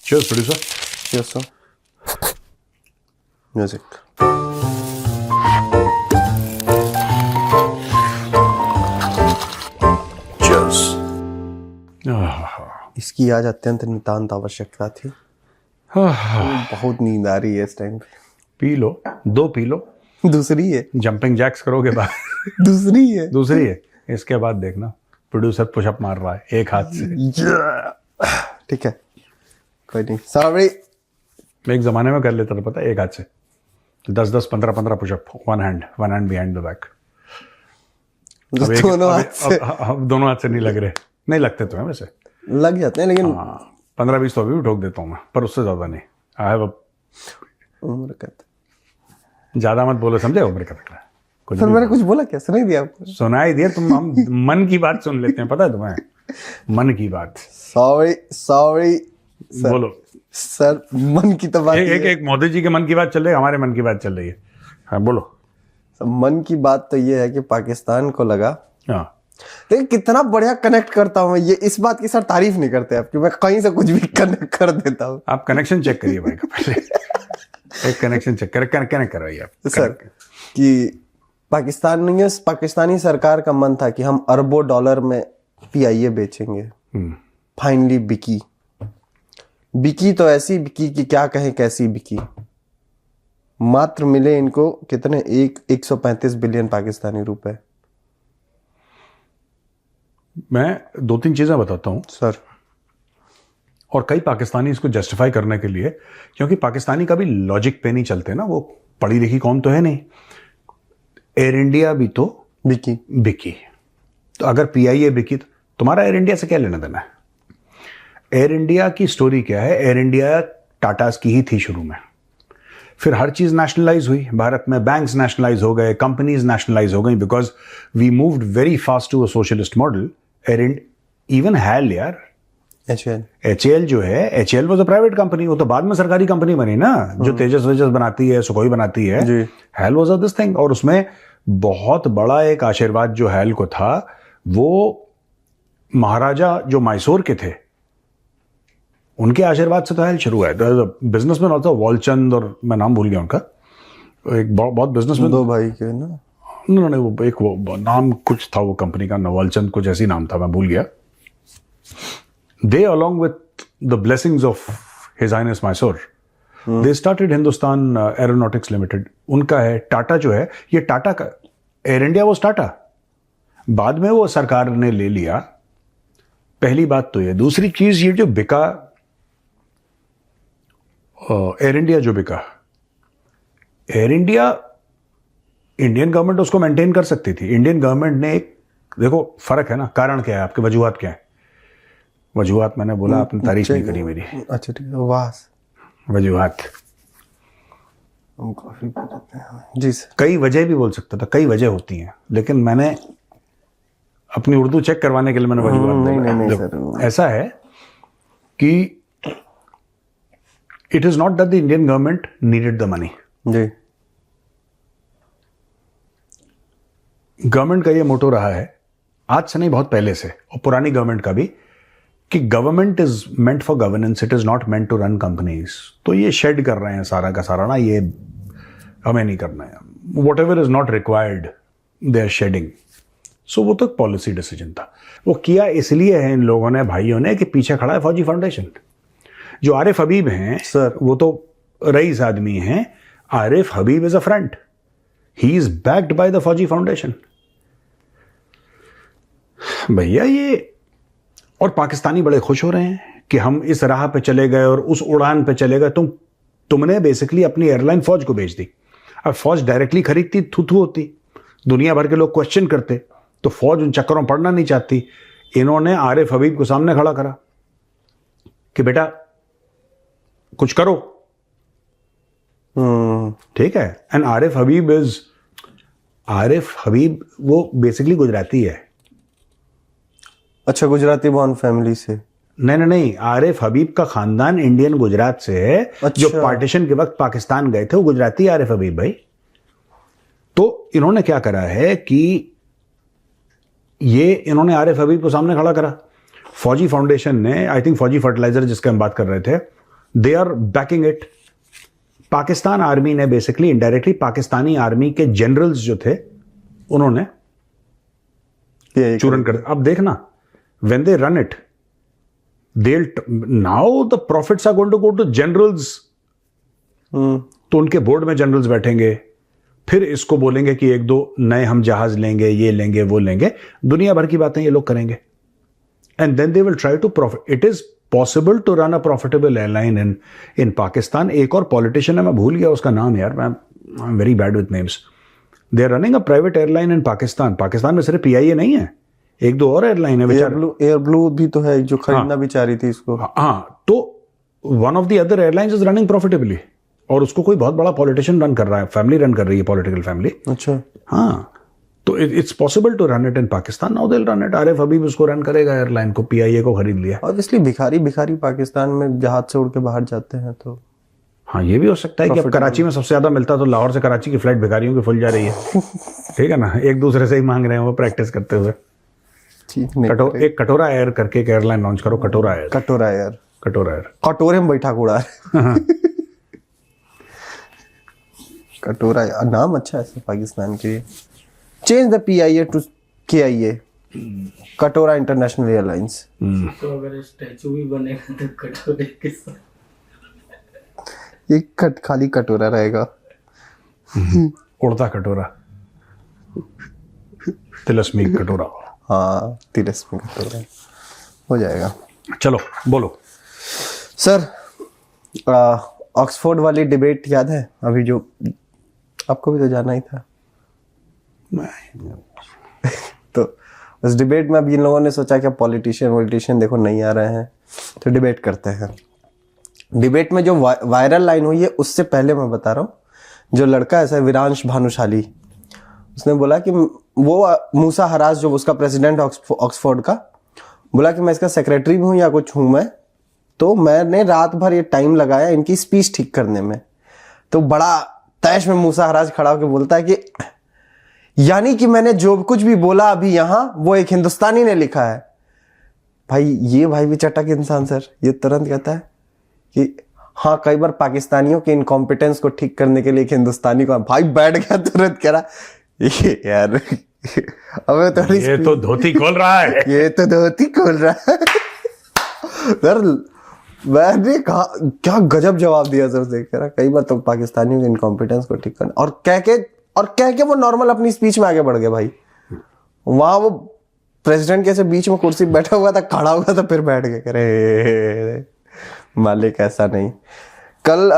Cheers, producer. Yes, sir. Music. Cheers. इसकी आज अत्यंत नितांत आवश्यकता थी। बहुत नींद आ रही है इस टाइम पे। पी लो, दो पी लो, दूसरी है। जंपिंग जैक्स करोगे बाहर। दूसरी है। दूसरी है। इसके बाद देखना प्रोड्यूसर पुशअप मार रहा है एक हाथ से। ठीक है, कोई नहीं, सॉरी। मैं एक जमाने में कर लेता था, पता है, एक हाथ से 10-10, 15-15 pushup, one hand behind the back. दोनों हाथ से। अब दोनों हाथ से नहीं लग रहे, नहीं लगते तो हैं वैसे, लग जाते हैं, लेकिन 15-20 तो अभी भी ठोक देता हूँ मैं, पर उससे ज्यादा नहीं। आई हैव उम्र का। ज्यादा मत बोलो, समझे? उम्र का रखना है कुछ। सर मैंने कुछ बोला क्या? सुनाई दिया आपको? सुनाई दिया। तुम हम मन की बात सुन लेते हैं, पता है तुम्हें, मन की बात। सॉरी बोलो सर, मन की तो बात एक मोदी जी के मन की बात चल रही है, हमारे मन की बात चल रही है। हाँ बोलो। मन की बात तो ये है कि पाकिस्तान को लगा, हाँ लेकिन कितना बढ़िया कनेक्ट करता हूँ मैं, ये इस बात की सर तारीफ नहीं करते आपकी, मैं कहीं से कुछ भी कनेक्ट कर देता हूँ। आप कनेक्शन चेक करिए भाई का पहले। एक कनेक्शन चेक कनेक्ट करवाइए आप सर कि पाकिस्तानी सरकार का मन था कि हम अरबों डॉलर में पीआईए बेचेंगे। फाइनली बिकी तो ऐसी बिकी कि क्या कहें कैसी बिकी। मात्र मिले इनको कितने, 135 बिलियन पाकिस्तानी रुपए। मैं 2-3 चीजें बताता हूँ सर, और कई पाकिस्तानी इसको जस्टिफाई करने के लिए, क्योंकि पाकिस्तानी का भी लॉजिक पे नहीं चलते ना, वो पढ़ी लिखी कौन तो है नहीं। एयर इंडिया भी तो बिकी, तो अगर पीआईए बिकी तो तुम्हारा एयर इंडिया से क्या लेना देना है? एयर इंडिया की स्टोरी क्या है? एयर इंडिया टाटास की ही थी शुरू में, फिर हर चीज नेशनलाइज हुई भारत में, बैंक्स नेशनलाइज हो गए, कंपनीज नेशनलाइज हो गई, because we moved very fast to a socialist model. Even HAL यार, एचएएल जो है, HAL was a private company, वो तो बाद में सरकारी कंपनी बनी ना, जो तेजस वेजस बनाती है, सुखोई बनाती है। HAL was a this thing, और उसमें बहुत बड़ा एक आशीर्वाद जो हैल को था, वो महाराजा जो मैसूर के थे उनके आशीर्वाद से तो हैल शुरू है। बिजनेसमैन होता वॉलचंद, और मैं नाम भूल गया उनका, एक बहुत बिजनेसमैन, 2 भाई के ना, उन्होंने वो नाम कुछ था वो कंपनी का, नवलचंद कुछ ऐसी नाम था, मैं भूल गया। They, along with the blessings of His Highness Mysore, they started Hindustan Aeronautics Limited. उनका है टाटा जो है, ये टाटा का एयर इंडिया वो टाटा, बाद में वो सरकार ने ले लिया। पहली बात तो ये। दूसरी चीज, ये जो बिका एयर इंडिया, जो बिका एयर इंडिया, इंडियन गवर्नमेंट उसको मेंटेन कर सकती थी। इंडियन गवर्नमेंट ने एक, देखो फर्क है ना, कारण क्या है आपके, वजूहत क्या है? वजूहत मैंने बोला, आपने तारीफ नहीं करी मेरी। अच्छा ठीक है, वाह। वजूहत हम कॉफी पी लेते हैं जी सर। कई वजह भी बोल सकता था, कई वजह होती हैं, लेकिन मैंने अपनी उर्दू चेक करवाने के लिए मैंने वजूहत बोला। नहीं सर, ऐसा है कि it is not that the Indian government needed the money जी। गवर्नमेंट का ये मोटो रहा है आज से नहीं, बहुत पहले से, और पुरानी गवर्नमेंट का भी, कि government is meant for governance, it is not meant to run companies. तो ये शेड कर रहे हैं सारा का सारा ना, ये हमें नहीं करना है, whatever is not required they are shedding. So वो तो एक पॉलिसी डिसीजन था, वो किया इसलिए है इन लोगों ने, भाइयों ने, कि पीछे खड़ा है फौजी फाउंडेशन। जो आरिफ हबीब हैं सर, वो तो रईस आदमी हैं। Arif Habib is a front, he is backed by the Fauji Foundation भैया ये। और पाकिस्तानी बड़े खुश हो रहे हैं कि हम इस राह पे चले गए और उस उड़ान पे चले गए। तुमने बेसिकली अपनी एयरलाइन फौज को बेच दी। अब फौज डायरेक्टली खरीदती थू होती, दुनिया भर के लोग क्वेश्चन करते, तो फौज उन चक्करों पड़ना नहीं चाहती। इन्होंने आरिफ हबीब को सामने खड़ा करा कि बेटा कुछ करो, ठीक है। एंड आरिफ हबीब वो बेसिकली गुजराती है। अच्छा, गुजराती बॉर्न फैमिली से? नहीं, आरिफ हबीब का खानदान इंडियन गुजरात से है। अच्छा। जो पार्टीशन के वक्त पाकिस्तान गए थे वो गुजराती आरिफ हबीब भाई। तो इन्होंने क्या करा है कि ये इन्होंने आरिफ हबीब को सामने खड़ा करा। फौजी फाउंडेशन ने, आई थिंक फौजी फर्टिलाइजर जिसके हम बात कर रहे थे, they are backing it. Pakistan army ने बेसिकली इनडायरेक्टली पाकिस्तानी आर्मी के जनरल्स जो थे उन्होंने चूरन कर। अब देखना, when they run it, they'll now the profits are going to go to generals। तो उनके बोर्ड में जनरल्स बैठेंगे, फिर इसको बोलेंगे कि एक दो नए हम जहाज लेंगे, ये लेंगे, वो लेंगे, दुनिया भर की बातें ये लोग करेंगे। And then they will try to profit. It is possible to run a profitable airline in Pakistan. एक और पॉलिटिशियन है, मैं भूल गया उसका नाम यार, मैं I am very bad with names. They are running a private airline in Pakistan. Pakistan में सिर्फ पीआईए नहीं है, एक दो और एयरलाइन है। एयर ब्लू भी तो है जो खरीदना भी चाह रही थी इसको। हाँ, तो one of the other airlines is running profitably, और उसको कोई बहुत बड़ा पॉलिटिशियन रन कर रहा है, फैमिली रन कर रही है, पॉलिटिकल फैमिली। अच्छा, हाँ, तो it's possible to run it in Pakistan. Now they will run it. Arif Habib उसको रन करेगा एयरलाइन को, पीआईए को खरीद लिया। और इसलिए भिखारी पाकिस्तान में जहाज से उड़ के बाहर जाते हैं। तो हाँ, ये भी हो सकता है कि अब कराची में सबसे ज्यादा मिलता तो लाहौर से कराची की फ्लाइट भिखारियों की फुल जा रही है। ठीक है ना, एक दूसरे से ही मांग रहे हैं वो प्रैक्टिस करते हुए। एक कटोरा एयर करके एक एयरलाइन लॉन्च करो, कटोरा एयर। कटोरे में बैठा कूड़ा कटोरा यार, नाम अच्छा है पाकिस्तान के। चेंज द पीआईए टू केआईए, कटोरा इंटरनेशनल एयरलाइंस। तो अगर स्टैचू भी बनेगा तो कटोरे के साथ एक खाली कटोरा रहेगा। उड़ता कटोरा, तिलस्मी कटोरा। हाँ, तिलस्मी कटोरा हो जाएगा। चलो बोलो सर, ऑक्सफोर्ड वाली डिबेट याद है अभी जो, आपको भी तो जाना ही था। तो उस डिबेट में अब इन लोगों ने सोचा कि पॉलिटिशियन देखो नहीं आ रहे हैं तो डिबेट करते हैं। डिबेट में जो वायरल लाइन हुई है उससे पहले मैं बता रहा हूँ, जो लड़का ऐसा विरांश भानुशाली, उसने बोला कि वो मूसा हराज जो उसका प्रेसिडेंट ऑक्सफोर्ड का, बोला कि मैं इसका सेक्रेटरी भी हूँ या कुछ हूँ मैं, तो मैंने रात भर ये टाइम लगाया इनकी स्पीच ठीक करने में। तो बड़ा तैश में मूसा हराज खड़ा होकर बोलता है कि यानी कि मैंने जो कुछ भी बोला अभी यहाँ वो एक हिंदुस्तानी ने लिखा है। भाई ये भाई भी चटक इंसान सर, ये तुरंत कहता है कि हाँ, कई बार पाकिस्तानियों के इनकॉम्पिटेंस को ठीक करने के लिए एक हिंदुस्तानी को, भाई बैठ गया तुरंत, कह रहा ये यार अबे तो ये तो धोती खोल रहा है ये तो धोती खोल रहा है सर। मैंने कहा क्या गजब जवाब दिया सर से, कह रहा कई बार तो पाकिस्तानियों के इनकॉम्पिटेंस को ठीक करना, और कह के वो नॉर्मल अपनी स्पीच में आगे बढ़ गए। भाई वहां वो प्रेसिडेंट के से बीच में कुर्सी बैठा हुआ था, खड़ा हुआ था, फिर बैठ गए, कह रहे मालिक ऐसा नहीं। कल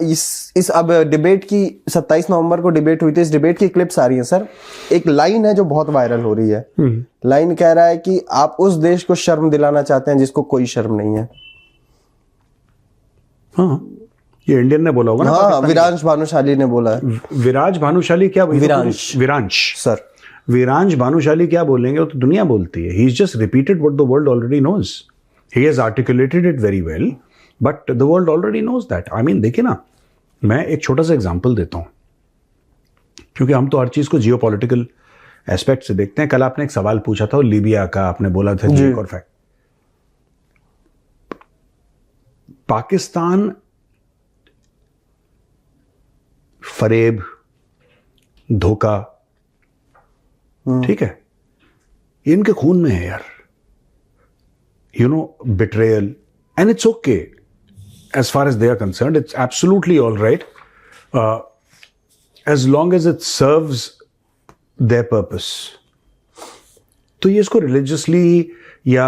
इस अब डिबेट की 27 नवंबर को डिबेट हुई थी, इस डिबेट की क्लिप्स आ रही हैं सर। एक लाइन है जो बहुत वायरल हो रही है। लाइन कह रहा है कि आप उस देश को शर्म दिलाना चाहते हैं जिसको कोई शर्म नहीं है। हाँ, ये इंडियन ने बोला होगा ना। हाँ, विरांश भानुशाली ने बोला है। विराज भानुशाली क्या, विरांश सर, विरांश भानुशाली क्या बोलेंगे वो तो दुनिया बोलती है। He is just repeated what the world already knows. He has articulated it very well, but the world already knows that. I mean देखिए ना, मैं एक छोटा सा एग्जांपल देता हूं, क्योंकि हम तो हर चीज को जियोपॉलिटिकल एस्पेक्ट से देखते हैं। कल आपने एक सवाल पूछा था लीबिया का, आपने बोला था जी और फैक्ट। पाकिस्तान फरेब, धोखा, ठीक है, इनके खून में है यार। You know, betrayal, and it's okay as far as they are concerned. It's absolutely all right as long as it serves their purpose. तो ये इसको religiously या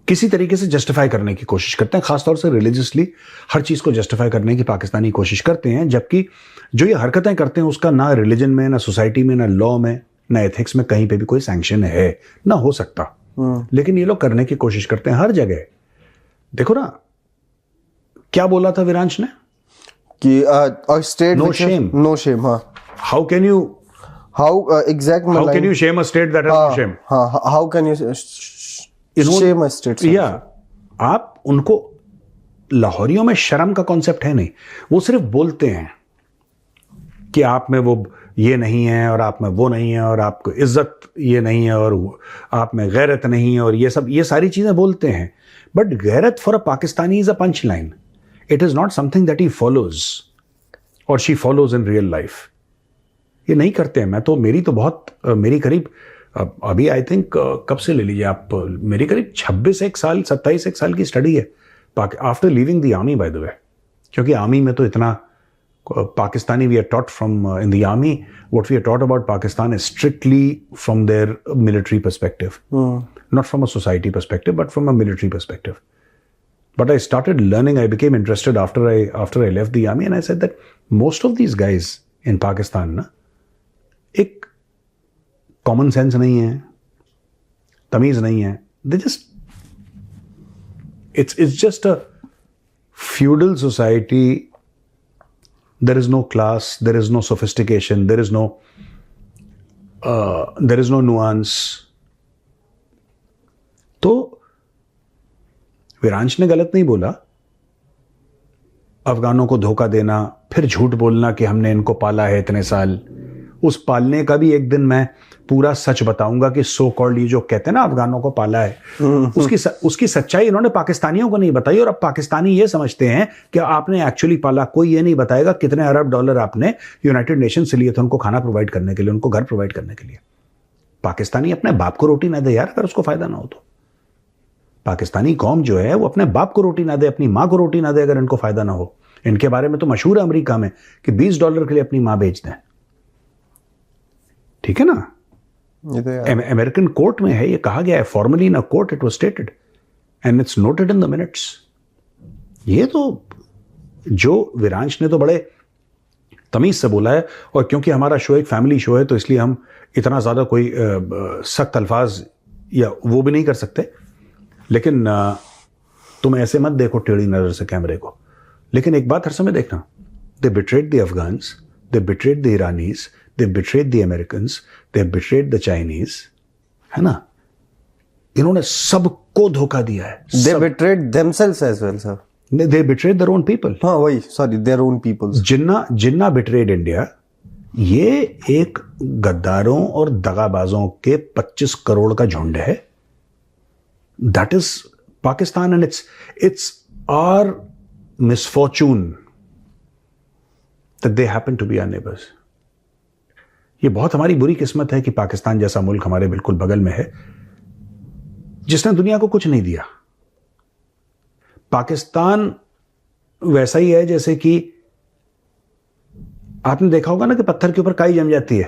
किसी तरीके से जस्टिफाई करने की कोशिश करते हैं, खासतौर से रिलीजियसली हर चीज को जस्टिफाई करने की पाकिस्तानी कोशिश करते हैं, जबकि जो ये हरकतें करते हैं उसका ना रिलीजन में, ना सोसाइटी में, ना लॉ में, ना एथिक्स में कहीं पे भी कोई सैंक्शन है, ना हो सकता। लेकिन ये लोग करने की कोशिश करते हैं हर जगह। देखो ना, क्या बोला था विरांश ने कि state no shame, no shame. हाँ, how can you, how exact, how can you shame a state that has no shame. हाँ, how can you shame a state. या आप उनको, लाहौरियों में शर्म का कॉन्सेप्ट है नहीं, वो सिर्फ बोलते हैं कि आप में वो ये नहीं है और आप में वो नहीं है, और आपको इज्जत ये नहीं है, और आप में गैरत नहीं है, और ये सब, ये सारी चीजें बोलते हैं। But gairat for a Pakistani is a punchline. It is not something that he follows or she follows in real life. ये नहीं करते हैं. मैं तो मेरी करीब अभी आई थिंक कब से ले लीजिए आप, मेरी करीब 27 साल की स्टडी है after leaving the army, by the way. क्योंकि आर्मी में तो इतना Pakistani we are taught from in the army, what we are taught about Pakistan is strictly from their military perspective, not from a society perspective, but from a military perspective. But I started learning, I became interested after I left the army, and I said that most of these guys in Pakistan ना एक common sense नहीं है, तमीज नहीं है. They just it's just a feudal society. There is no class, there is no sophistication, there is no nuance. तो विरांश ने गलत नहीं बोला. अफगानों को धोखा देना, फिर झूठ बोलना कि हमने इनको पाला है इतने साल. उस पालने का भी एक दिन मैं पूरा सच बताऊंगा कि सो कॉल्ड ये जो कहते हैं ना अफगानों को पाला है, उसकी सच्चाई इन्होंने पाकिस्तानियों को नहीं बताई. और अब पाकिस्तानी ये समझते हैं कि आपने एक्चुअली पाला. कोई ये नहीं बताएगा कितने अरब डॉलर आपने यूनाइटेड नेशन से लिए थे उनको खाना प्रोवाइड करने के लिए, उनको घर प्रोवाइड करने के लिए. पाकिस्तानी अपने बाप को रोटी ना दे यार, अगर उसको फायदा ना हो तो. पाकिस्तानी कौम जो है वो अपने बाप को रोटी ना दे, अपनी माँ को रोटी ना दे, अगर इनको फायदा ना हो. इनके बारे में तो मशहूर है अमेरिका में कि $20 के लिए अपनी माँ बेच दें. ठीक है ना. अमेरिकन कोर्ट में है, ये कहा गया है formally in a court, it was stated and it's noted in the minutes. ये तो जो विरांश ने तो बड़े तमीज से बोला है. और क्योंकि हमारा शो एक फैमिली शो है तो इसलिए हम इतना ज्यादा कोई सख्त अल्फाज या वो भी नहीं कर सकते. लेकिन तुम ऐसे मत देखो टेढ़ी नजर से कैमरे को. लेकिन एक बात हर समय देखना, they betrayed the Afghans, they betrayed the Iranis, they betrayed the Americans, they betrayed the Chinese, है ना. इन्होंने सबको धोखा दिया है. They betrayed themselves as well, sir. They betrayed their own people. हाँ वही, sorry, their own people. Jinnah betrayed India, ये एक गद्दारों और दगाबाजों के 25 करोड़ का झुंड है. That is Pakistan, and it's our misfortune that they happen to be our neighbors. ये बहुत हमारी बुरी किस्मत है कि पाकिस्तान जैसा मुल्क हमारे बिल्कुल बगल में है जिसने दुनिया को कुछ नहीं दिया. पाकिस्तान वैसा ही है जैसे कि आपने देखा होगा ना कि पत्थर के ऊपर काई जम जाती है.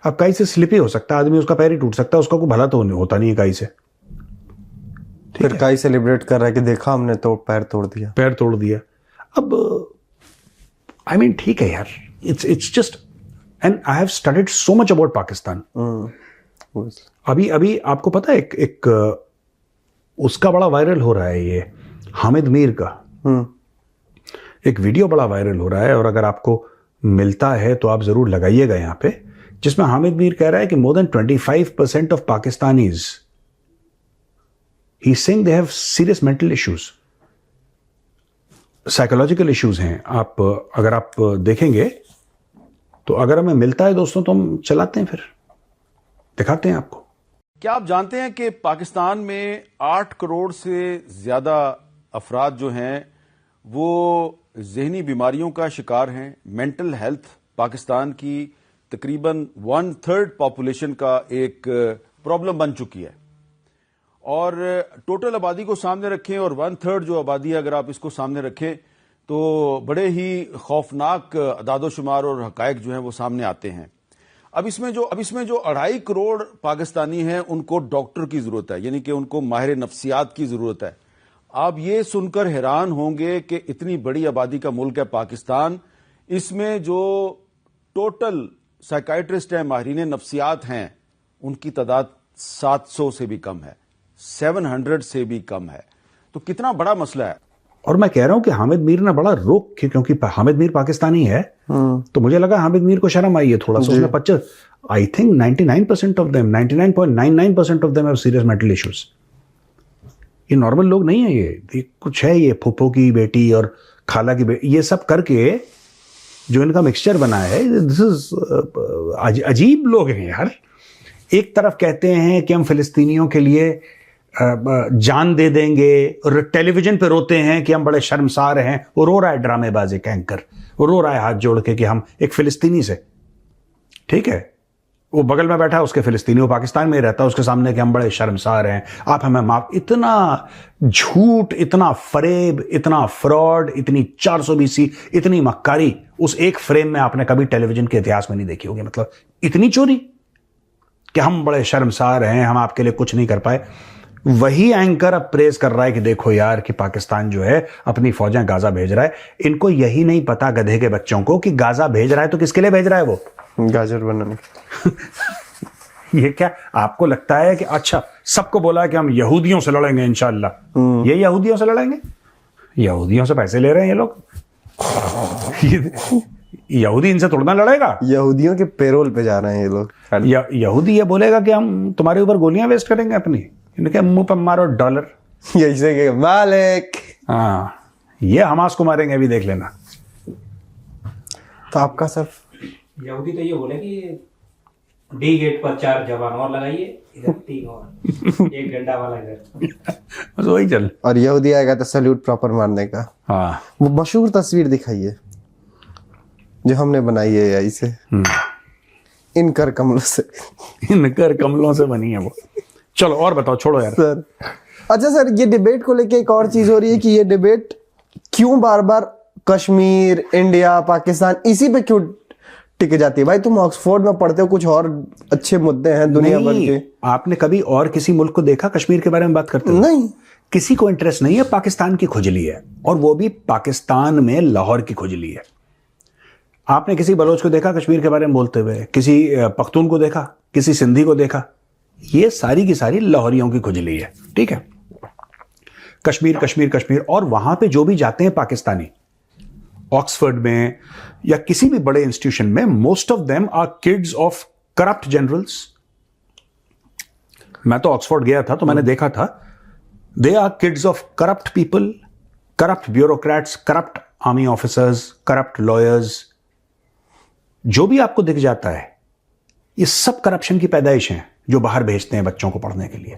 अब काई से स्लिप ही हो सकता है आदमी, उसका पैर ही टूट सकता है, उसका कोई भला तो होता नहीं है काई से. फिर काई सेलिब्रेट कर रहा है कि देखा हमने तो पैर तोड़ दिया. अब आई मीन ठीक है यार, it's just. And I have studied so much about Pakistan. अभी आपको पता है एक उसका बड़ा वायरल हो रहा है, ये हामिद मीर का एक वीडियो बड़ा वायरल हो रहा है. और अगर आपको मिलता है तो आप जरूर लगाइएगा यहाँ पे, जिसमें हामिद मीर कह रहा है कि more than 25% of Pakistanis, he's saying they have serious mental issues, psychological issues हैं. अगर आप देखेंगे तो अगर हमें मिलता है दोस्तों तो हम चलाते हैं, फिर दिखाते हैं आपको. क्या आप जानते हैं कि पाकिस्तान में 8 करोड़ से ज्यादा अफराद जो हैं वो जहनी बीमारियों का शिकार हैं. मेंटल हेल्थ पाकिस्तान की तकरीबन 1/3 पॉपुलेशन का एक प्रॉब्लम बन चुकी है. और टोटल आबादी को सामने रखें और 1/3 जो आबादी है अगर आप इसको सामने रखें तो बड़े ही खौफनाक अदादोशुमार और हकायक जो हैं वो सामने आते हैं. अब इसमें जो 2.5 करोड़ पाकिस्तानी हैं उनको डॉक्टर की जरूरत है, यानी कि उनको माहिर नफ्सियात की जरूरत है. आप ये सुनकर हैरान होंगे कि इतनी बड़ी आबादी का मुल्क है पाकिस्तान, इसमें जो टोटल साइकाइट्रिस्ट हैं, माहिरीन नफ्सियात हैं, उनकी तादाद 700 से भी कम है, 700 से भी कम है. तो कितना बड़ा मसला है. और मैं कह रहा हूं कि हामिद मीर ने बड़ा रोक, क्योंकि हामिद मीर पाकिस्तानी है तो मुझे लगा हामिद मीर को शर्म आई है थोड़ा सा. उसने 25, I think 99% of them, 99.99% of them have serious mental issues. ये नॉर्मल लोग नहीं है. ये कुछ है, ये फूफो की बेटी और खाला की बेटी, ये सब करके जो इनका मिक्सचर बना है, दिस इज अजीब लोग हैं यार. एक तरफ कहते हैं कि हम फिलिस्तीनियों के लिए जान दे देंगे, और टेलीविजन पे रोते हैं कि हम बड़े शर्मसार हैं। वो रो रहा है ड्रामेबाज एक एंकर, वो रो रहा है हाथ जोड़ के कि हम एक फिलिस्तीनी से, ठीक है, वो बगल में बैठा है उसके फिलिस्तीनी, वो पाकिस्तान में ही रहता है, उसके सामने कि हम बड़े शर्मसार हैं, आप हमें माफ। इतना झूठ, इतना फरेब, इतना फ्रॉड, इतनी 420 इतनी मक्कारी उस एक फ्रेम में आपने कभी टेलीविजन के इतिहास में नहीं देखी होगी। मतलब इतनी चोरी कि हम बड़े शर्मसार हैं, हम आपके लिए कुछ नहीं कर पाए। वही एंकर अब प्रेज कर रहा है कि देखो यार कि पाकिस्तान जो है अपनी फौजें गाजा भेज रहा है। इनको यही नहीं पता गधे के बच्चों को कि गाजा भेज रहा है तो किसके लिए भेज रहा है वो? गाजर बनाने। ये क्या आपको लगता है कि अच्छा सबको बोला कि हम यहूदियों से लड़ेंगे इंशाल्लाह, ये यहूदियों से लड़ेंगे? यहूदियों से पैसे ले रहे हैं ये लोग। यहूदी इनसे थोड़ा ना लड़ेगा। यहूदियों के पेरोल पे जा रहे हैं ये लोग। यहूदी ये बोलेगा कि हम तुम्हारे ऊपर गोलियां वेस्ट करेंगे अपनी, इनके मुंह पर मारो डॉलर, ऐसे के मालिक। हाँ, ये हमास को मारेंगे, अभी देख लेना। तो आपका सर यहूदी तो ये बोले कि डी गेट पर 4 जवान और लगाइए, इधर 3 और, एक डंडा वाला इधर। बस वही चल। और यहूदी आएगा तो सैल्यूट प्रॉपर मारने का। हाँ, वो मशहूर तस्वीर दिखाइए जो हमने बनाई है एआई से, इनकर कमलों से। इनकर कमलों से बनी है वो। चलो और बताओ, छोड़ो यार सर। अच्छा सर, ये डिबेट को लेके एक और चीज हो रही है कि ये डिबेट क्यों बार बार कश्मीर, इंडिया, पाकिस्तान इसी पे क्यों टिक जाती है? भाई तुम ऑक्सफोर्ड में पढ़ते हो, कुछ और अच्छे मुद्दे हैं दुनिया भर के। आपने कभी और किसी मुल्क को देखा कश्मीर के बारे में बात करते हो? नहीं, किसी को इंटरेस्ट नहीं है। पाकिस्तान की खुजली है, और वो भी पाकिस्तान में लाहौर की खुजली है। आपने किसी बलोच को देखा कश्मीर के बारे में बोलते हुए? किसी पख्तून को देखा? किसी सिंधी को देखा? ये सारी की सारी लाहौरियों की खुजली है, ठीक है। कश्मीर कश्मीर कश्मीर। और वहां पे जो भी जाते हैं पाकिस्तानी, ऑक्सफोर्ड में या किसी भी बड़े इंस्टीट्यूशन में, most of them are kids of corrupt generals. मैं तो ऑक्सफोर्ड गया था तो मैंने देखा था, they are kids of corrupt people, corrupt bureaucrats, corrupt army officers, corrupt lawyers. जो भी आपको दिख जाता है ये सब करप्शन की पैदाइश है, जो बाहर भेजते हैं बच्चों को पढ़ने के लिए।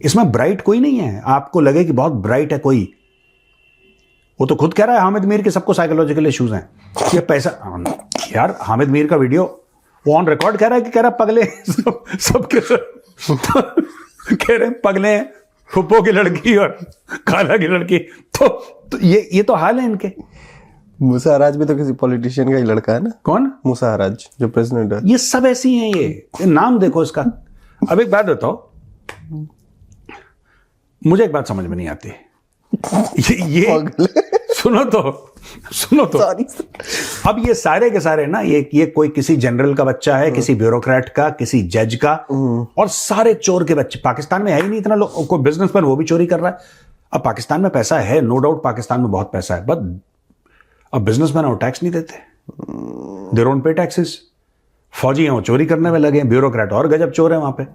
इसमें ब्राइट कोई नहीं है। आपको लगे कि बहुत ब्राइट है कोई, वो तो खुद कह रहा है हामिद मीर के सबको साइकोलॉजिकल इश्यूज हैं, ये पैसा। यार हामिद मीर का वीडियो वो ऑन रिकॉर्ड कह रहा है कि कह रहा पगले सबके कह रहे पगले हैं, फुप्पो की लड़की और खाला की लड़की। तो ये तो हाल है इनके। मूसा हराज भी तो किसी पॉलिटिशियन का ही लड़का है ना। कौन? मूसा हराज जो प्रेसिडेंट है। ये सब ऐसी हैं। ये नाम देखो इसका। अब एक बात बताओ, मुझे एक बात समझ में नहीं आती। ये सुनो तो अब ये सारे के सारे ना, ये कोई किसी जनरल का बच्चा है, किसी ब्यूरोक्रेट का, किसी जज का, और सारे चोर के बच्चे। पाकिस्तान में है ही नहीं इतना लोग, कोई बिजनेसमैन वो भी चोरी कर रहा है। अब पाकिस्तान में पैसा है, नो डाउट पाकिस्तान में बहुत पैसा है, बट अब बिजनेसमैन वो टैक्स नहीं देते, दे डोंट पे टैक्सेस। फौजी हैं वो चोरी करने में लगे हैं, ब्यूरोक्रेट और गजब चोर है वहां पे।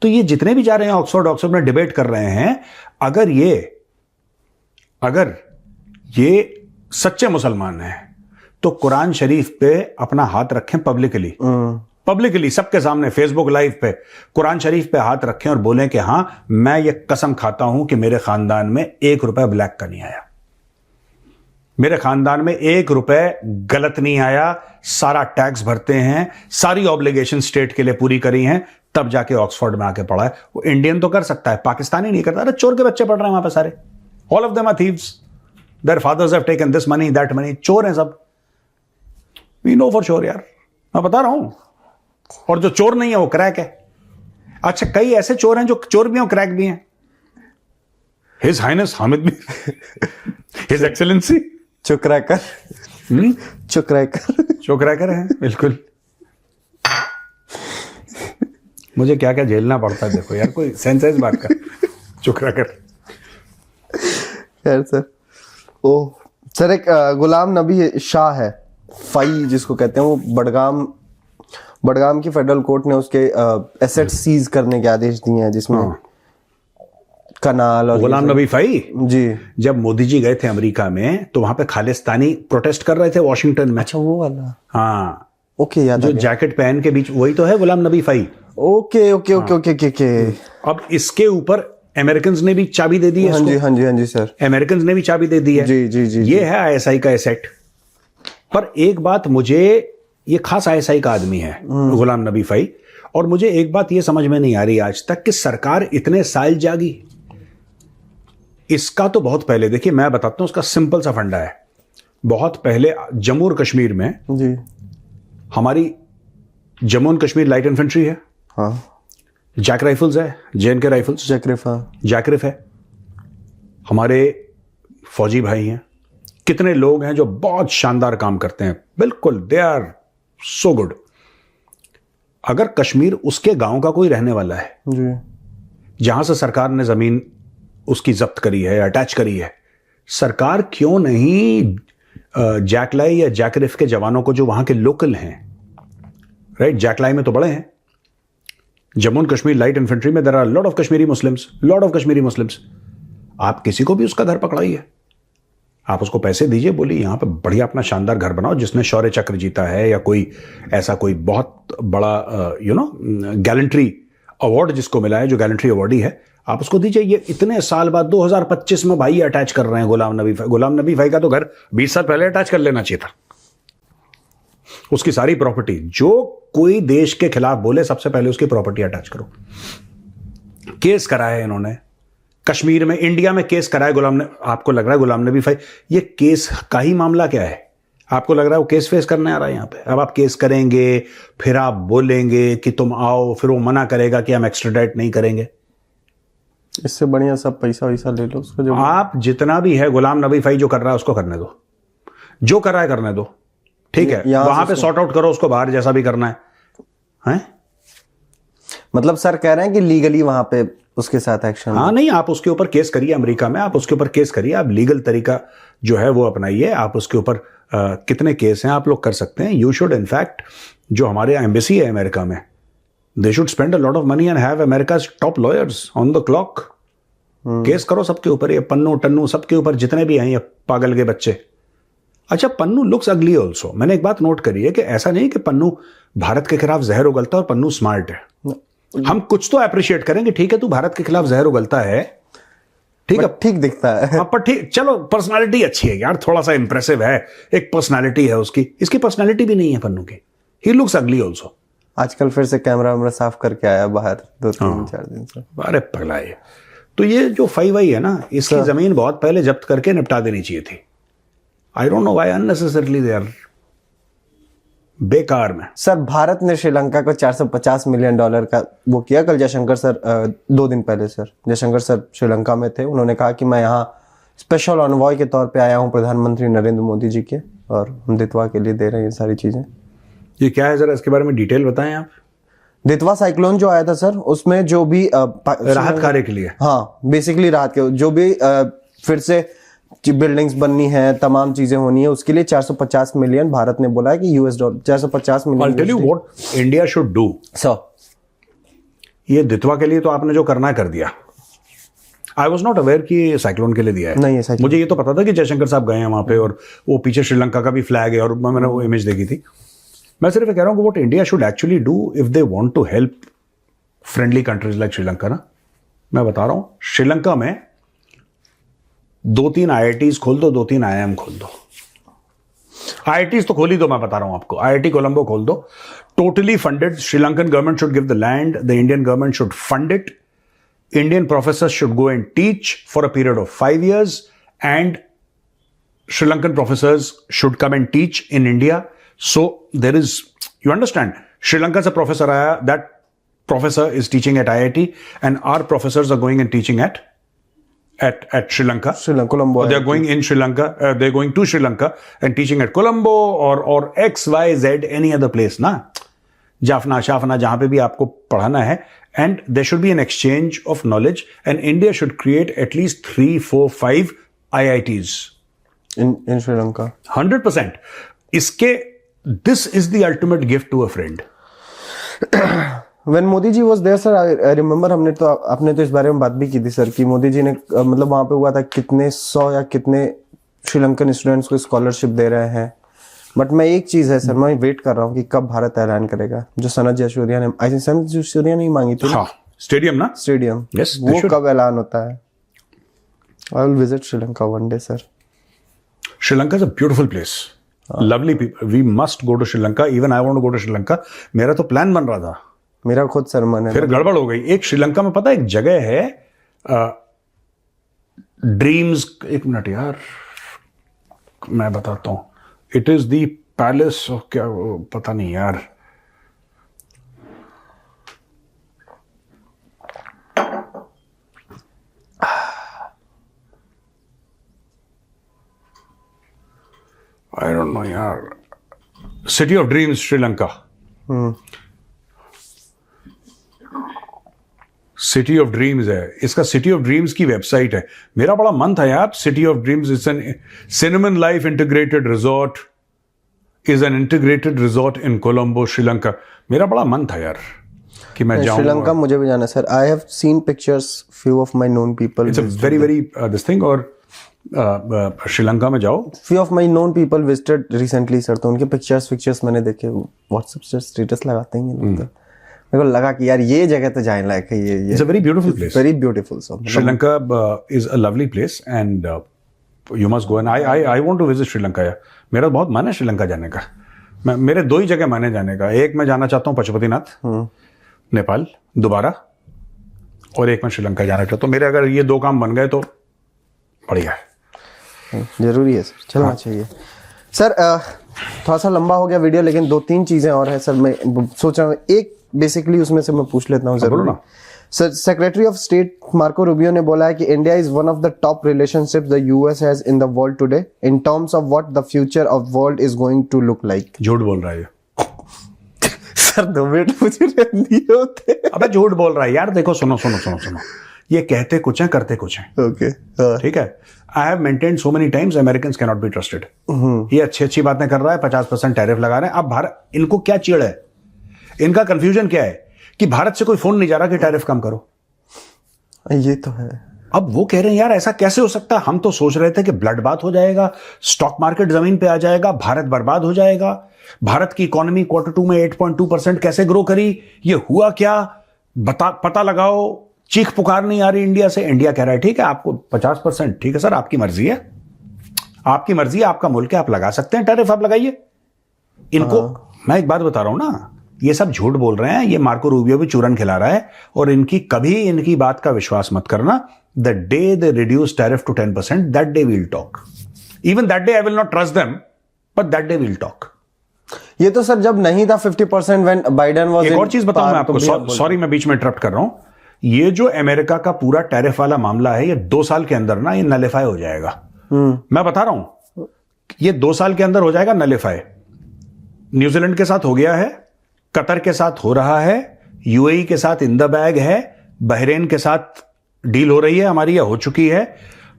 तो ये जितने भी जा रहे हैं ऑक्सफोर्ड में डिबेट कर रहे हैं, अगर ये सच्चे मुसलमान हैं तो कुरान शरीफ पे अपना हाथ रखें पब्लिकली सबके सामने, फेसबुक लाइव पे कुरान शरीफ पे हाथ रखें और बोलें कि हां, मैं ये कसम खाता हूं कि मेरे खानदान में 1 रुपया ब्लैक का नहीं आया, मेरे खानदान में 1 रुपए गलत नहीं आया, सारा टैक्स भरते हैं, सारी ऑब्लिगेशन स्टेट के लिए पूरी करी हैं, तब जाके ऑक्सफोर्ड में आके पढ़ा है। वो इंडियन तो कर सकता है, पाकिस्तानी नहीं करता। अरे चोर के बच्चे पढ़ रहे हैं वहां पे सारे, all of them are thieves, their fathers have taken this money that money, चोर हैं सब, वी नो फॉर श्योर यार, मैं बता रहा हूं। और जो चोर नहीं है वो क्रैक है। अच्छा, कई ऐसे चोर हैं जो चोर भी हैं, क्रैक भी हैं। His highness Hamid Mir, his excellency चुकराकर हैं, बिल्कुल। मुझे क्या क्या झेलना पड़ता है, देखो यार, कोई सेंस है इस बात का। चुकराकर। खैर सर, ओ सर, एक गुलाम नबी शाह है, फाई जिसको कहते हैं, वो बडगाम की फेडरल कोर्ट ने उसके एसेट सीज करने के आदेश दिए हैं, जिसमें कनाल और गुलाम नबी फाई जी। जब मोदी जी गए थे अमेरिका में तो वहां पे खालिस्तानी प्रोटेस्ट कर रहे थे वॉशिंगटन में। अच्छा, वो वाला। हाँ, ओके, याद जो जैकेट पहन के बीच, वही तो है Ghulam Nabi Fai. Okay okay okay okay okay okay. अब इसके ऊपर अमेरिकन ने भी चाबी दे दी है हाँ इसको। जी हाँ जी हाँ जी सर। अमेरिकन ने भी चाबी दे दी है। जी जी जी ये है आईएसआई का एसेट। पर एक बात मुझे, ये खास आईएसआई का आदमी है गुलाम नबी फाई, और मुझे एक बात ये समझ में नहीं आ रही आज तक कि सरकार इतने साल जागी। इसका तो बहुत पहले, देखिए मैं बताता हूं, उसका सिंपल सा फंडा है। बहुत पहले जम्मू और कश्मीर में जी हमारी Jammu and Kashmir light infantry है, हाँ। जैक राइफल्स है, जेएनके राइफल्स, जैकरिफा। जैकरिफ है, हमारे फौजी भाई हैं, कितने लोग हैं जो बहुत शानदार काम करते हैं, बिल्कुल दे आर सो गुड। अगर कश्मीर उसके गांव का कोई रहने वाला है जी जहां से सरकार ने जमीन उसकी जब्त करी है, अटैच करी है, सरकार क्यों नहीं जैकलाई या जैकरिफ के जवानों को जो वहां के लोकल हैं, राइट, जैकलाई में तो बड़े हैं, Jammu and Kashmir light infantry में there are lot of Kashmiri Muslims, आप किसी को भी उसका घर पकड़ाइए, आप उसको पैसे दीजिए, बोलिए यहां पे बढ़िया अपना शानदार घर बनाओ, जिसने शौर्य चक्र जीता है या कोई ऐसा कोई बहुत बड़ा गैलेंट्री अवार्ड जिसको मिला है, जो गैलेंट्री अवार्ड ही है, आप उसको दीजिए। ये इतने साल बाद 2025 में भाई अटैच कर रहे हैं गुलाम नबी भाई का तो घर 20 साल पहले अटैच कर लेना चाहिए था। उसकी सारी प्रॉपर्टी, जो कोई देश के खिलाफ बोले सबसे पहले उसकी प्रॉपर्टी अटैच करो। केस कराया है इन्होंने कश्मीर में, इंडिया में केस कराया आपको लग रहा है गुलाम नबी भाई ये केस का ही मामला क्या है? आपको लग रहा है वो केस फेस करने आ रहा है यहां पे? अब आप केस करेंगे, फिर आप बोलेंगे कि तुम आओ, फिर वो मना करेगा कि हम एक्स्ट्राडाइट नहीं करेंगे। इससे बढ़िया सब पैसा वैसा ले लो उसको। जो आप जितना भी है गुलाम नबी भाई जो कर रहा है उसको करने दो, जो कर रहा है करने दो, ठीक है, वहां पे सॉर्ट आउट करो उसको, बाहर जैसा भी करना है? मतलब सर कह रहे हैं कि लीगली वहां पे उसके साथ एक्शन। हाँ नहीं, आप उसके ऊपर केस करिए, अमेरिका में आप उसके ऊपर केस करिए, आप लीगल तरीका जो है वो अपनाइए, आप उसके ऊपर कितने केस हैं आप लोग कर सकते हैं। यू शुड इनफैक्ट, जो हमारे एम्बेसी है अमेरिका में, they should spend a lot of money and have America's top lawyers on the clock. Case करो सबके ऊपर, ये पन्नू टन्नू सबके ऊपर जितने भी हैं ये पागल के बच्चे। अच्छा, पन्नू लुक्स अगली ऑल्सो। मैंने एक बात नोट करी है कि ऐसा नहीं कि पन्नू भारत के खिलाफ जहर उगलता है और पन्नू स्मार्ट है। हम कुछ तो अप्रिशिएट करेंगे, ठीक है तू भारत के खिलाफ जहर उगलता है, ठीक है, ठीक दिखता है। हाँ, पर ठीक, चलो पर्सनालिटी अच्छी है यार, थोड़ा सा इंप्रेसिव है, एक पर्सनालिटी है उसकी। इसकी पर्सनालिटी भी नहीं है पन्नू की। ही लुक्स अगली ऑल्सो। आजकल फिर से कैमरा वैमरा साफ करके आया बाहर 2-3-4 दिन से। अरे पगला है। तो ये जो फाई है ना, इसकी जमीन बहुत पहले जब्त करके निपटा देनी चाहिए थी। I don't know why unnecessarily they are बेकार में। सर भारत ने श्रीलंका को $450 मिलियन का वो किया। कल जयशंकर सर 2 दिन पहले सर जयशंकर सर श्रीलंका में थे। उन्होंने कहा कि मैं यहाँ स्पेशल ऑनवॉय के तौर पे आया हूँ प्रधानमंत्री नरेंद्र मोदी जी के, और हम दितवा के लिए दे रहे हैं ये सारी चीजें। ये क्या है, जरा इसके बारे में डिटेल बताएं आप। दितवा साइक्लोन जो आया था सर, उसमें जो भी राहत कार्य के लिए, हाँ बेसिकली राहत के जो भी फिर से बिल्डिंग्स बननी है, तमाम चीजें होनी है, उसके लिए 450 मिलियन भारत ने बोला है कि $, 450 million. I'll tell you what India should do. Sir ये दितवा के लिए तो आपने जो करना है कर दिया। आई वॉज नॉट अवेयर कि साइक्लोन के लिए दिया है। नहीं है साइक्लोन। मुझे ये तो पता था कि जयशंकर साहब गए हैं वहां पे, और वो पीछे श्रीलंका का भी फ्लैग है, और मैंने वो इमेज देखी थी। मैं सिर्फ कह रहा हूँ कि what India should actually do if they want to help friendly countries like Sri Lanka ना, मैं बता रहा हूं, श्रीलंका में 2-3 IITs खोल दो, 2-3 IIM खोल दो। IITs तो खोल ही दो, मैं बता रहा हूं आपको, IIT कोलंबो खोल दो, totally funded. Sri Lankan government should give the land, the Indian government should fund it, Indian professors should go and teach for a period of 5 years, and Sri Lankan professors should come and teach in India. So there is, you understand, Sri Lanka se professor aaya, that professor is teaching at IIT, and our professors are going and teaching at Sri Lanka. Colombo. They are going in Sri Lanka, they're going to Sri Lanka and teaching at Colombo or XYZ any other place ना, जाफना शाफना जहां पे भी आपको पढ़ाना है, and there should be an exchange of knowledge, and India should create at least 3, 4, 5 IITs in Sri Lanka. 100%. इसके this is the ultimate gift to a friend. When Modi ji was there, sir, I remember आपने तो इस बारे में बात भी की थी सर कि मोदी जी ने मतलब वहां पे हुआ था कितने 100 या कितने श्रीलंकन स्टूडेंट्स को स्कॉलरशिप दे रहे हैं, बट मैं एक चीज है सर, मैं वेट कर रहा हूँ कि कब भारत ऐलान करेगा, जो सनत जयसूर्या ने, आई थिंक सनत जयसूर्या ने ही मांगी थी हाँ, स्टेडियम ना, स्टेडियम, Yes, they वो should. कब ऐलान होता है? I will visit Sri Lanka one day sir. Sri Lanka is a beautiful place, lovely people, we must go to Sri Lanka, even I want to go to Sri Lanka. मेरा तो प्लान बन रहा था, मेरा खुद सर मन है। फिर गड़बड़ हो गई। एक श्रीलंका में पता है एक जगह है, ड्रीम्स, एक मिनट यार मैं बताता हूं, इट इज द पैलेस, क्या पता नहीं यार, आई डोंट नो यार, City of Dreams Sri Lanka, City of Dreams है इसका, सिटी ऑफ ड्रीम्स की वेबसाइट है। मेरा बड़ा मन था यार, City of Dreams is an Cinnamon Life integrated resort, is an integrated resort in Colombo Sri Lanka. मेरा बड़ा मन था यार कि मैं जाऊं श्रीलंका, मुझे भी जाना sir. I have seen pictures, few of my known people, it's a very very this thing. और श्रीलंका में जाओ, few of my known people visited recently sir, तो उनके पिक्चर्स मैंने देखे, व्हाट्सएप से स्टेटस लगाते हैं ये लोग, तो मेरे को लगा कि यार ये जगह तो जाने लायक है, ये it's a very beautiful place, very beautiful sir. Sri Lanka is a lovely place and you must go, and I want to visit Sri Lanka यार। मेरा बहुत मन है श्रीलंका जाने का। मेरे दो ही जगह मन है जाने का, एक मैं जाना चाहता हूँ पशुपतिनाथ नेपाल दोबारा, और एक मैं श्रीलंका जाना चाहता हूँ। मेरे अगर ये दो काम बन गए तो बढ़िया है, जरूरी है सर, चलना चाहिए सर। थोड़ा सा लंबा हो गया वीडियो, लेकिन 2-3 चीजें और हैं सर, मैं सोच रहा हूँ एक बेसिकली उसमें से मैं पूछ लेता हूँ जरूर। Sir, secretary of state Marco Rubio ने बोला है कि India is one of the top relationships the US has in the world today in terms of what the future of world is going to look like. झूठ बोल रहा है ये sir 2 minute मुझे दिए होते। अबे झूठ बोल रहा है यार। देखो सुनो, ये कहते कुछ है करते कुछ है, ओके ठीक है। I have maintained so many times Americans can not be trusted. ये अच्छी बातें कर रहा है, 50% टैरिफ लगा रहे हैं। अब भारत, इनको क्या चिड़ है, इनका कंफ्यूजन क्या है कि भारत से कोई फोन नहीं जा रहा कि टैरिफ कम करो। ये तो है। अब वो कह रहे हैं यार ऐसा कैसे हो सकता है, हम तो सोच रहे थे कि ब्लड बात हो जाएगा, स्टॉक मार्केट जमीन पे आ जाएगा, भारत बर्बाद हो जाएगा। भारत की इकोनॉमी Q2 में 8.2% कैसे ग्रो करी, ये हुआ क्या, पता लगाओ। चीख पुकार नहीं आ रही इंडिया से। इंडिया कह रहा है ठीक है आपको 50%, ठीक है सर आपकी मर्जी है, आपकी मर्जी है, आपका मुल्क है, आप लगा सकते हैं टैरिफ, आप लगाइए। इनको मैं एक बात बता रहा हूं ना, ये सब झूठ बोल रहे हैं, ये मार्को रूबियो भी चूरन खिला रहा है। और इनकी बात का विश्वास मत करना। The day they reduce tariff to 10%, that day we'll talk. Even that day I will not trust them, but that day we'll talk. ये तो सर जब नहीं था 50% व्हेन बाइडेन वाज। एक और चीज बताऊं मैं आपको, सॉरी मैं बीच में इंटरप्ट कर रहा हूं। ये जो अमेरिका का पूरा टैरिफ वाला मामला है, ये 2 साल के अंदर ना ये नलिफाई हो जाएगा। मैं बता रहा हूं, ये 2 साल के अंदर हो जाएगा नलिफाई। न्यूजीलैंड के साथ हो गया है, कतर के साथ हो रहा है, यूएई के साथ इन द बैग है, बहरेन के साथ डील हो रही है हमारी, या हो चुकी है,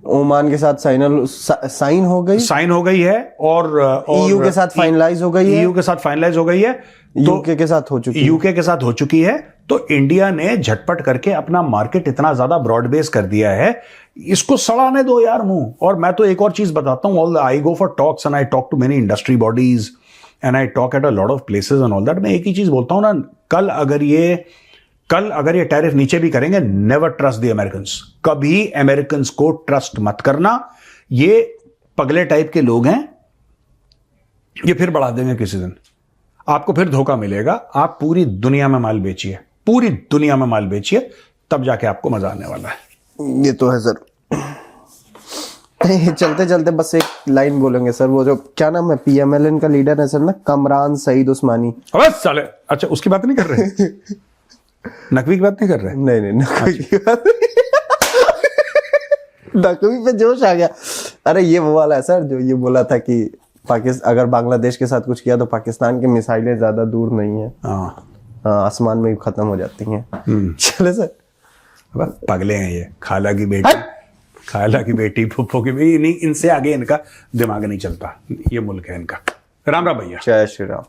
ओमान के साथ साइन हो गई है, और ईयू के साथ फाइनलाइज हो गई है, ईयू के साथ फाइनलाइज हो गई है, यूके के साथ हो चुकी है। तो इंडिया ने झटपट करके अपना मार्केट इतना ज्यादा ब्रॉड बेस कर दिया है, इसको सड़ाने दो यार मुंह। और मैं तो एक और चीज बताता हूं, I go for talks and I talk to many industry bodies and I talk at a lot of places and all that. मैं एक ही चीज बोलता हूं ना, कल अगर ये टैरिफ नीचे भी करेंगे, नेवर ट्रस्ट द अमेरिकन्स। कभी अमेरिकन्स को ट्रस्ट मत करना, ये पगले टाइप के लोग हैं, ये फिर बढ़ा देंगे किसी दिन, आपको फिर धोखा मिलेगा। आप पूरी दुनिया में माल बेचिए, पूरी दुनिया में माल बेचिए, तब जाके आपको मजा आने वाला है। ये तो है सर। चलते चलते बस एक लाइन बोलेंगे सर, वो जो क्या नाम है PMLN का लीडर है सर ना, कमरान सईद उस्मानी। अबे साले, अच्छा उसकी बात नहीं कर रहे नकवी की बात नहीं कर रहे? नहीं नकवी की बात नकवी पे जोश आ गया। अरे ये वो वाला है सर जो ये बोला था कि अगर बांग्लादेश के साथ कुछ किया तो पाकिस्तान की मिसाइलें ज्यादा दूर नहीं है, आसमान में खत्म हो जाती हैं। चले सर, पगले हैं ये, खाला की बेटी फुफ्फो की बेटी, इनसे आगे इनका दिमाग नहीं चलता। ये मुल्क है इनका। राम राम भैया। जय श्री राम।